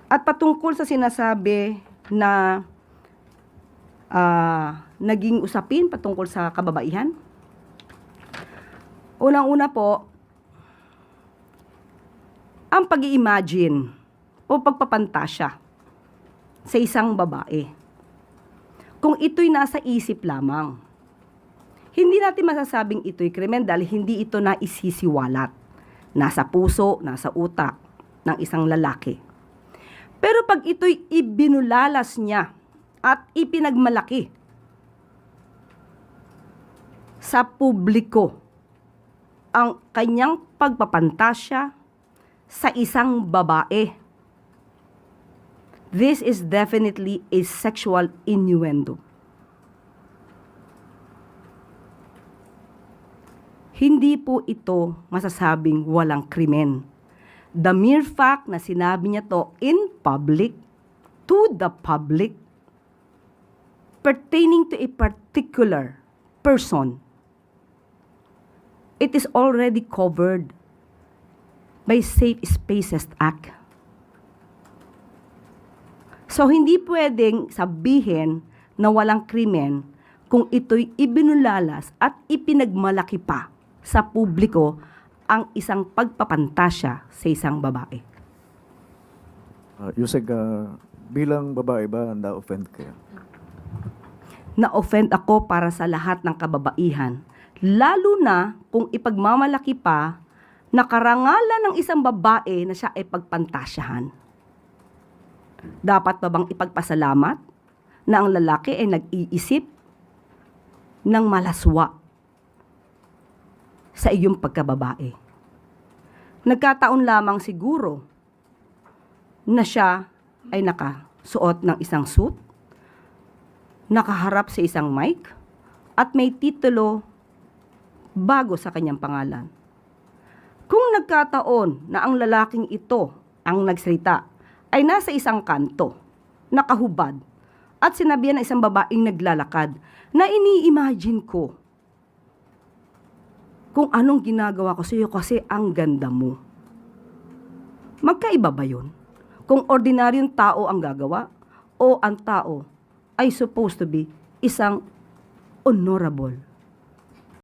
At patungkol sa sinasabi na naging usapin patungkol sa kababaihan, unang-una po, ang pag-i-imagine o pagpapantasya sa isang babae. Kung ito'y nasa isip lamang, hindi natin masasabing ito'y krimen dahil hindi ito naisisiwalat. Nasa puso, nasa utak ng isang lalaki. Pero pag ito'y ibinulalas niya at ipinagmalaki sa publiko ang kanyang pagpapantasya sa isang babae, this is definitely a sexual innuendo. Hindi po ito masasabing walang krimen. The mere fact na sinabi niya to in public, to the public, pertaining to a particular person, it is already covered by Safe Spaces Act. So, hindi pwedeng sabihin na walang krimen kung ito'y ibinulalas at ipinagmalaki pa sa publiko ang isang pagpapantasya sa isang babae. Yusek, bilang babae ba na-offend kayo? Na-offend ako para sa lahat ng kababaihan, lalo na kung ipagmamalaki pa na karangalan ng isang babae na siya ay pagpantasyahan. Dapat ba bang ipagpasalamat na ang lalaki ay nag-iisip ng malaswa sa iyong pagkababae? Nagkataon lamang siguro na siya ay nakasuot ng isang suit, nakaharap sa isang mic, at may titulo bago sa kanyang pangalan. Kung nagkataon na ang lalaking ito ang nagsalita ay nasa isang kanto, nakahubad, at sinabihan ng isang babaeng naglalakad, na ini-imagine ko kung anong ginagawa ko sa iyo kasi ang ganda mo. Magkaiba ba yun? Kung ordinaryong tao ang gagawa o ang tao ay supposed to be isang honorable